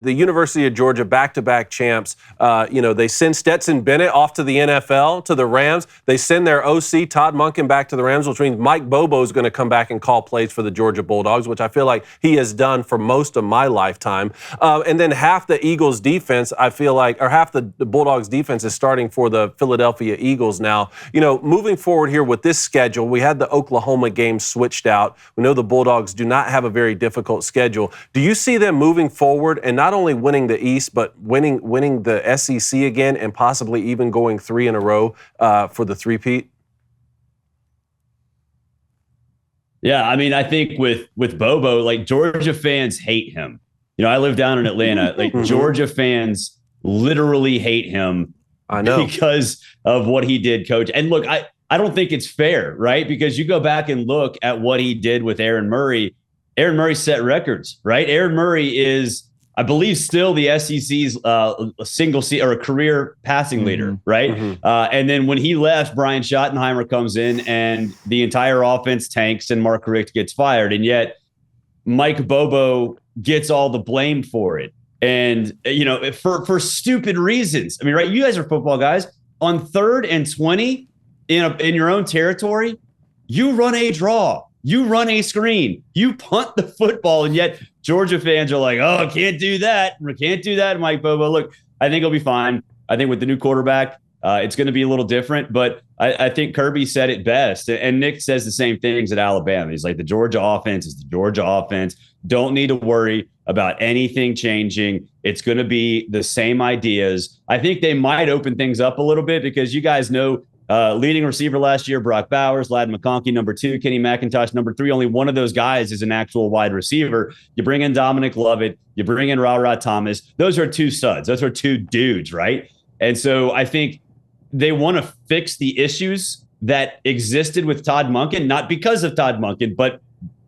the University of Georgia, back-to-back champs, they send Stetson Bennett off to the NFL, to the Rams. They send their OC, Todd Monken, back to the Rams, which means Mike Bobo is going to come back and call plays for the Georgia Bulldogs, which I feel like he has done for most of my lifetime. And then half the Eagles defense, I feel like, or half the Bulldogs defense is starting for the Philadelphia Eagles now. Moving forward here with this schedule, we had the Oklahoma game switched out. We know the Bulldogs do not have a very difficult schedule. Do you see them moving forward and not only winning the East, but winning the SEC again and possibly even going 3 in a row for the three-peat? Yeah, I mean, I think with Bobo, like, Georgia fans hate him. I live down in Atlanta. Like, Georgia fans literally hate him. I know, because of what he did, coach. And look, I don't think it's fair, right? Because you go back and look at what he did with Aaron Murray. Aaron Murray set records, right? Aaron Murray is, I believe, still the SEC's a career passing leader, right? And then when he left, Brian Schottenheimer comes in and the entire offense tanks and Mark Richt gets fired. And yet Mike Bobo gets all the blame for it. And, for stupid reasons. I mean, right, you guys are football guys. On 3rd and 20 in your own territory, you run a draw. You run a screen. You punt the football, and yet Georgia fans are like, oh, can't do that. Can't do that, Mike Bobo. Look, I think he'll be fine. I think with the new quarterback, it's going to be a little different. But I think Kirby said it best. And Nick says the same things at Alabama. He's like, the Georgia offense is the Georgia offense. Don't need to worry about anything changing. It's going to be the same ideas. I think they might open things up a little bit because you guys know leading receiver last year, Brock Bowers, Ladd McConkey, number 2, Kenny McIntosh, number 3. Only one of those guys is an actual wide receiver. You bring in Dominic Lovett. You bring in Ra Thomas. Those are 2 studs. Those are 2 dudes, right? And so I think they want to fix the issues that existed with Todd Monken, not because of Todd Monken, but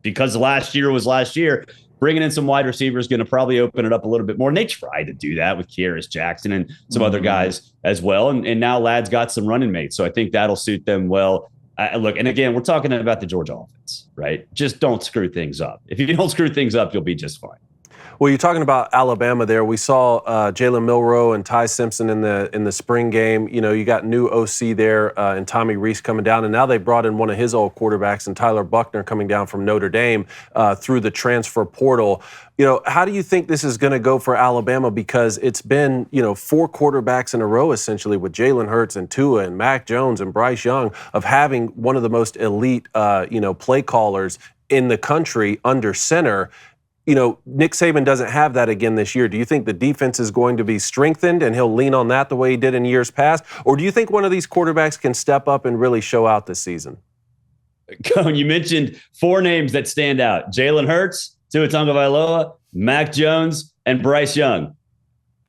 because last year was last year. Bringing in some wide receivers is going to probably open it up a little bit more. And they tried to do that with Kyrus Jackson and some other guys as well. And now Ladd's got some running mates. So I think that'll suit them well. Look, and again, we're talking about the Georgia offense, right? Just don't screw things up. If you don't screw things up, you'll be just fine. Well, you're talking about Alabama there. We saw Jalen Milroe and Ty Simpson in the spring game. You got new OC there and Tommy Rees coming down, and now they brought in one of his old quarterbacks and Tyler Buchner coming down from Notre Dame through the transfer portal. How do you think this is going to go for Alabama? Because it's been, 4 quarterbacks in a row, essentially, with Jalen Hurts and Tua and Mac Jones and Bryce Young, of having one of the most elite, play callers in the country under center. Nick Saban doesn't have that again this year. Do you think the defense is going to be strengthened and he'll lean on that the way he did in years past? Or do you think one of these quarterbacks can step up and really show out this season? You mentioned 4 names that stand out: Jalen Hurts, Tua Tagovailoa, Mac Jones, and Bryce Young.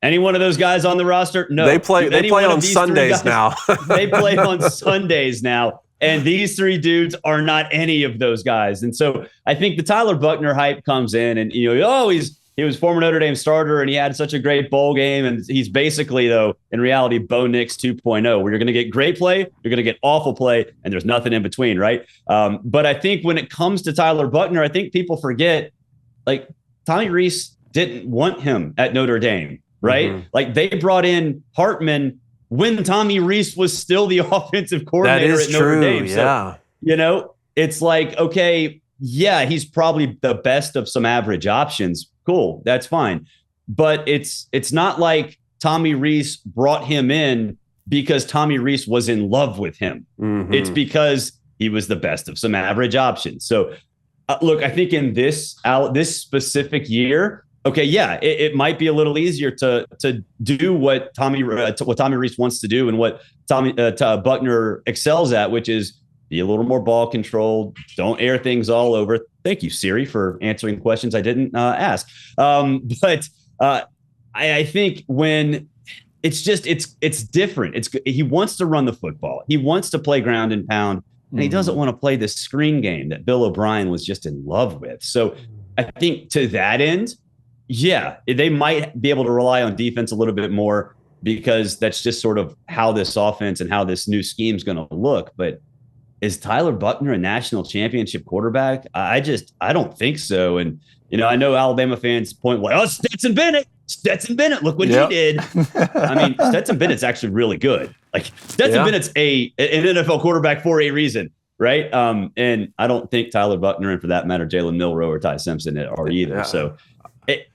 Any one of those guys on the roster? No. They play on Sundays now. They play on Sundays now. And these 3 dudes are not any of those guys. And so I think the Tyler Buchner hype comes in and, he was former Notre Dame starter and he had such a great bowl game. And he's basically, though, in reality, Bo Nix 2.0, where you're going to get great play, you're going to get awful play, and there's nothing in between, right? But I think when it comes to Tyler Buchner, I think people forget, like, Tommy Rees didn't want him at Notre Dame, right? Like, they brought in Hartman when Tommy Rees was still the offensive coordinator at Notre Dame. Yeah. So, it's like, okay, yeah, he's probably the best of some average options. Cool, that's fine. But it's not like Tommy Rees brought him in because Tommy Rees was in love with him. It's because he was the best of some average options. So, look, I think in this specific year, okay, yeah, it might be a little easier to do what Tommy Rees wants to do and what Buchner excels at, which is be a little more ball controlled. Don't air things all over. Thank you, Siri, for answering questions I didn't ask. But I think when it's different. He wants to run the football. He wants to play ground and pound, and he doesn't want to play this screen game that Bill O'Brien was just in love with. So I think to that end, yeah, they might be able to rely on defense a little bit more because that's just sort of how this offense and how this new scheme is going to look. But is Tyler Buchner a national championship quarterback? I don't think so. And, I know Alabama fans point like, oh, Stetson Bennett. Stetson Bennett, look what he did. I mean, Stetson Bennett's actually really good. Like Stetson Bennett's an NFL quarterback for a reason, right? And I don't think Tyler Buchner, and for that matter, Jalen Milroe or Ty Simpson are either. Yeah. So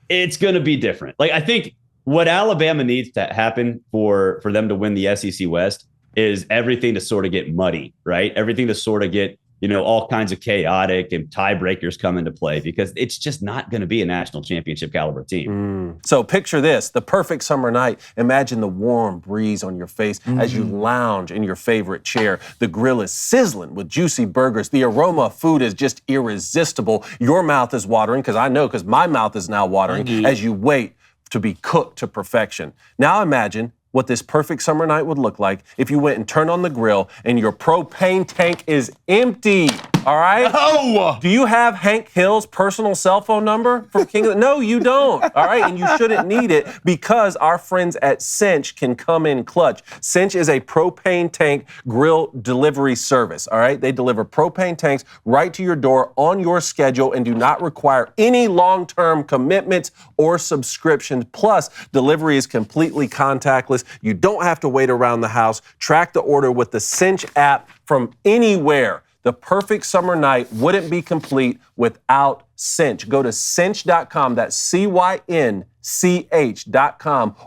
it's going to be different. Like I think what Alabama needs to happen for them to win the SEC West is everything to sort of get muddy, right? Everything to sort of get, all kinds of chaotic and tiebreakers come into play because it's just not going to be a national championship caliber team. So picture this, the perfect summer night. Imagine the warm breeze on your face as you lounge in your favorite chair. The grill is sizzling with juicy burgers. The aroma of food is just irresistible. Your mouth is watering, because my mouth is now watering as you wait to be cooked to perfection. Now imagine what this perfect summer night would look like if you went and turned on the grill and your propane tank is empty. All right? Oh! Do you have Hank Hill's personal cell phone number from King of the... No, you don't. All right? And you shouldn't need it because our friends at Cinch can come in clutch. Cinch is a propane tank grill delivery service. All right? They deliver propane tanks right to your door on your schedule and do not require any long-term commitments or subscriptions. Plus, delivery is completely contactless. You don't have to wait around the house. Track the order with the Cinch app from anywhere. The perfect summer night wouldn't be complete without Cinch. Go to cinch.com, that's CYNCH.com,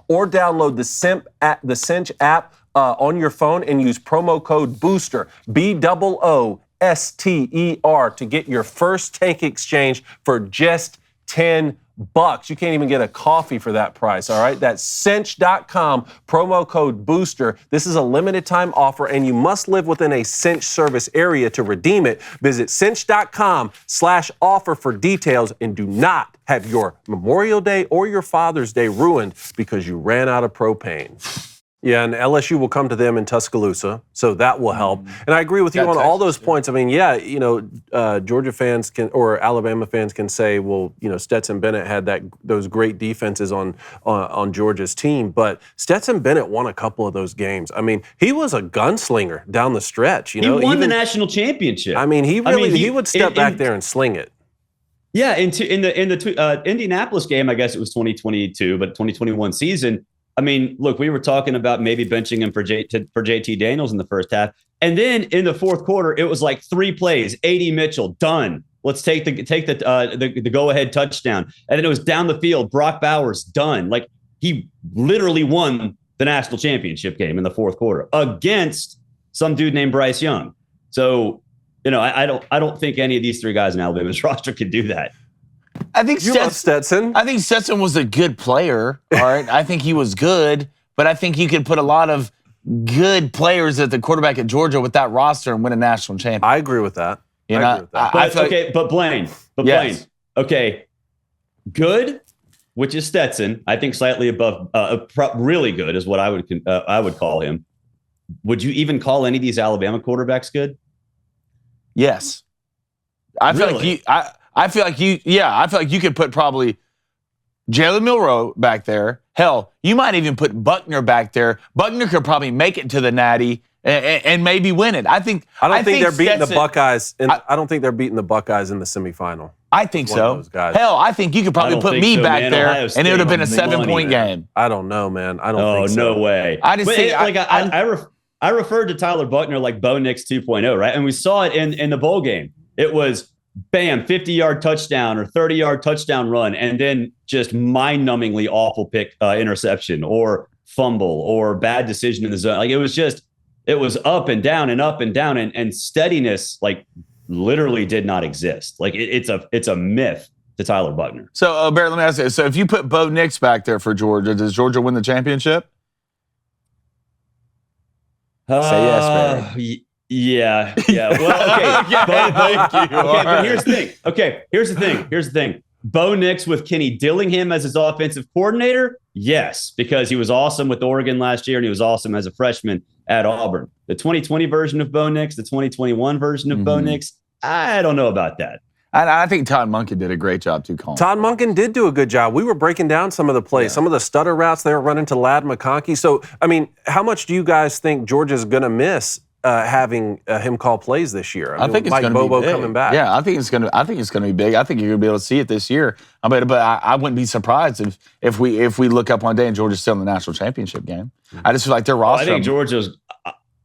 or download the Cinch app on your phone and use promo code BOOSTER, BOOSTER, to get your first tank exchange for just $10. You can't even get a coffee for that price, all right? That's cinch.com, promo code BOOSTER. This is a limited time offer, and you must live within a Cinch service area to redeem it. Visit cinch.com/offer for details, and do not have your Memorial Day or your Father's Day ruined because you ran out of propane. Yeah, and LSU will come to them in Tuscaloosa, so that will help. And I agree with you on all those points. I mean, Georgia fans or Alabama fans can say, well, Stetson Bennett had those great defenses on Georgia's team, but Stetson Bennett won a couple of those games. I mean, he was a gunslinger down the stretch. He won the national championship. I mean, he would step back there and sling it. Yeah, in the Indianapolis game, I guess it was 2022, but 2021 season. I mean, look, we were talking about maybe benching him for JT Daniels in the first half. And then in the fourth quarter, it was like 3 plays, A.D. Mitchell, done. Let's take the go-ahead touchdown. And then it was down the field, Brock Bowers, done. Like, he literally won the national championship game in the fourth quarter against some dude named Bryce Young. So, I don't think any of these 3 guys in Alabama's roster could do that. I think Stetson. I think Stetson was a good player. All right. I think he was good, but I think you could put a lot of good players at the quarterback at Georgia with that roster and win a national championship. I agree with that. But Blaine. Okay. Good, which is Stetson. I think slightly above, really good is what I would call him. Would you even call any of these Alabama quarterbacks good? Yes. I feel like you could put probably Jalen Milroe back there. Hell, you might even put Buchner back there. Buchner could probably make it to the Natty and maybe win it. I don't think they're beating the Buckeyes. I don't think they're beating the Buckeyes in the semifinal. I think so. Hell, I think you could probably put me back there, and it would have been a 7-point game. I don't know, man. I don't think so. Oh, no way. I referred to Tyler Buchner like Bo Nix 2.0, right? And we saw it in the bowl game. It was bam, 50-yard touchdown or 30-yard touchdown run, and then just mind-numbingly awful interception or fumble or bad decision in the zone. Like, it was up and down and steadiness, like, literally did not exist. Like, it's a myth to Tyler Buchner. So, Barrett, let me ask you. So, if you put Bo Nix back there for Georgia, does Georgia win the championship? Say yes, Barrett. Yeah. Well, okay. But here's the thing. Bo Nix with Kenny Dillingham as his offensive coordinator? Yes, because he was awesome with Oregon last year and he was awesome as a freshman at Auburn. The 2020 version of Bo Nix, the 2021 version of Bo Nix, I don't know about that. I think Todd Monken did a great job, too, Colin. Todd Monken did do a good job. We were breaking down some of the plays, some of the stutter routes they were running to Ladd McConkey. So, I mean, how much do you guys think Georgia's going to miss having him call plays this year. I think it's Mike going to be Bobo big. coming back. Yeah, I think it's going to be big. I think you're going to be able to see it this year. But I wouldn't be surprised if we look up one day and Georgia's still in the national championship game. I just feel like their roster. I think Georgia's.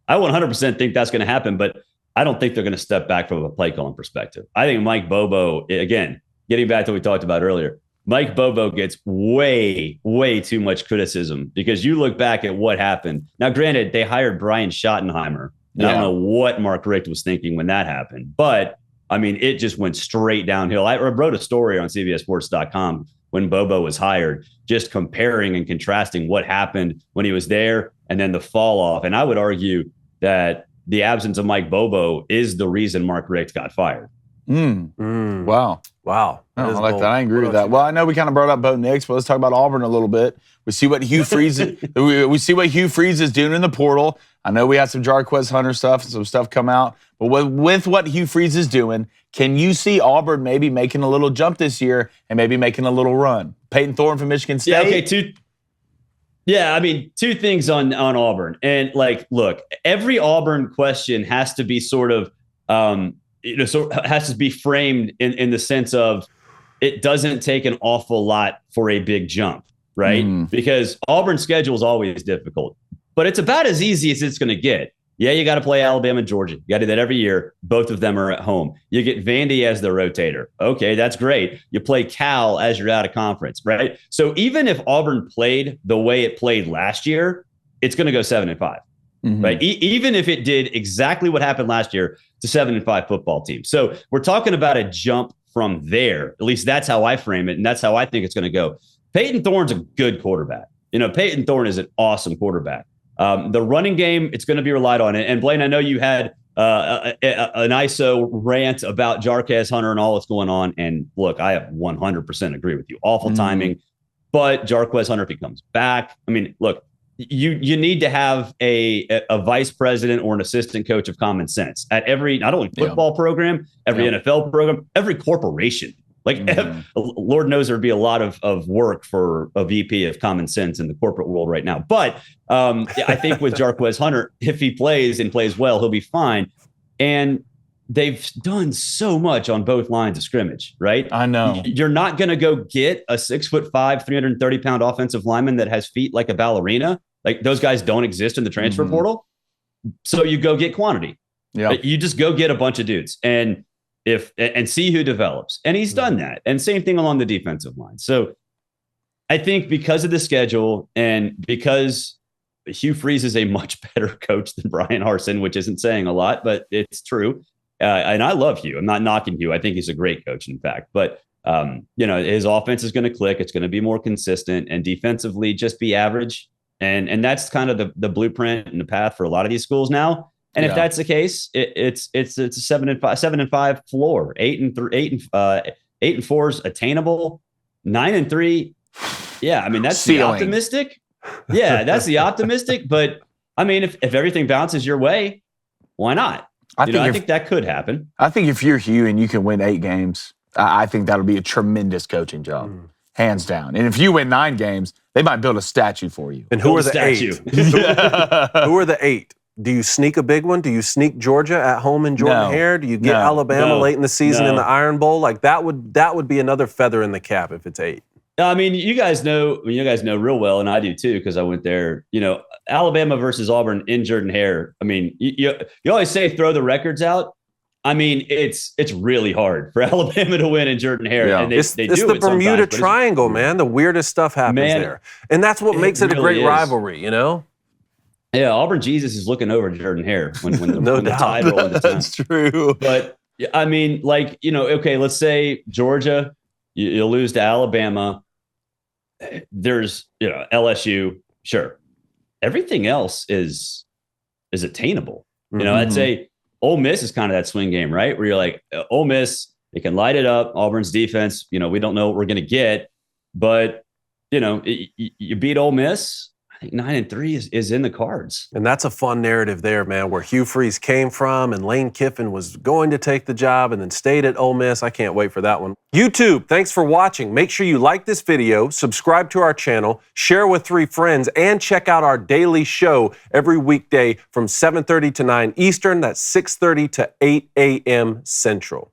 I 100% think that's going to happen, but I don't think they're going to step back from a play calling perspective. I think Mike Bobo, again, getting back to what we talked about earlier, Mike Bobo gets way, way too much criticism because you look back at what happened. Now, granted, they hired Brian Schottenheimer. I don't know what Mark Richt was thinking when that happened, but I mean, it just went straight downhill. I wrote a story on CBSSports.com when Bobo was hired, just comparing and contrasting what happened when he was there and then the fall off. And I would argue that the absence of Mike Bobo is the reason Mark Richt got fired. Wow. I don't like that. I agree with that. Well, I know we kind of brought up Bo Nix, but let's talk about Auburn a little bit. We see what Hugh Freeze we see what Hugh Freeze is doing in the portal. I know we had some Jarquez Hunter stuff and some stuff come out, but with what Hugh Freeze is doing, can you see Auburn maybe making a little jump this year and maybe making a little run? Peyton Thorne from Michigan State. Yeah, okay, two things on Auburn. And look, every Auburn question has to be sort of has to be framed in the sense of it doesn't take an awful lot for a big jump, right? Because Auburn's schedule is always difficult, but it's about as easy as it's going to get. Yeah, you got to play Alabama and Georgia. You got to do that every year. Both of them are at home. You get Vandy as the rotator. Okay, that's great. You play Cal as you're out of conference, right? So even if Auburn played the way it played last year, it's going to go 7-5, right? Even if it did exactly what happened last year, it's a 7-5 football team. So we're talking about a jump from there. At least that's how I frame it, and that's how I think it's going to go. Peyton Thorne's a good quarterback. Peyton Thorne is an awesome quarterback. The running game, it's going to be relied on. And Blaine, I know you had an ISO rant about Jarquez Hunter and all that's going on. And look, I 100% agree with you. Awful timing. But Jarquez Hunter, if he comes back, I mean, look, you need to have a vice president or an assistant coach of common sense at every, not only football program, every NFL program, every corporation. Lord knows there'd be a lot of work for a VP of common sense in the corporate world right now. But I think with Jarquez Hunter, if he plays and plays well, he'll be fine. And they've done so much on both lines of scrimmage, right? I know. You're not going to go get a 6'5", 330-pound offensive lineman that has feet like a ballerina. Like those guys don't exist in the transfer portal. So you go get quantity. Yeah. You just go get a bunch of dudes and see who develops. And he's done that. And same thing along the defensive line. So I think because of the schedule and because Hugh Freeze is a much better coach than Brian Harsin, which isn't saying a lot, but it's true. And I love Hugh. I'm not knocking Hugh. I think he's a great coach, in fact. But, his offense is going to click. It's going to be more consistent and defensively just be average. And that's kind of the blueprint and the path for a lot of these schools now. And if that's the case, it's a 7-5 floor. 8-4 is attainable. 9-3, yeah. I mean, that's the optimistic. Yeah, that's the optimistic. But I mean, if everything bounces your way, why not? I think that could happen. I think if you're Hugh and you can win 8 games, I think that'll be a tremendous coaching job, hands down. And if you win 9 games, they might build a statue for you. And who are the 8? Who are the 8? Do you sneak a big one? Do you sneak Georgia at home in Jordan-Hare? Do you get Alabama late in the season in the Iron Bowl? Like that would be another feather in the cap if it's 8. I mean, you guys know real well, and I do too because I went there. Alabama versus Auburn in Jordan-Hare. I mean, you always say throw the records out. I mean, it's really hard for Alabama to win in Jordan-Hare, and they do it It's the Bermuda Triangle, man. The weirdest stuff happens there, and that's what makes it a great rivalry. Yeah, Auburn Jesus is looking over Jordan-Hare when the tide rolls into town. That's true. But I mean, okay, let's say Georgia, you'll lose to Alabama. There's LSU, sure. Everything else is attainable. I'd say Ole Miss is kind of that swing game, right? Where you're like, Ole Miss, they can light it up. Auburn's defense, we don't know what we're going to get, but you beat Ole Miss. I think 9-3 is in the cards. And that's a fun narrative there, man, where Hugh Freeze came from and Lane Kiffin was going to take the job and then stayed at Ole Miss. I can't wait for that one. YouTube, thanks for watching. Make sure you like this video, subscribe to our channel, share with 3 friends, and check out our daily show every weekday from 7:30 to 9 Eastern. That's 6:30 to 8 a.m. Central.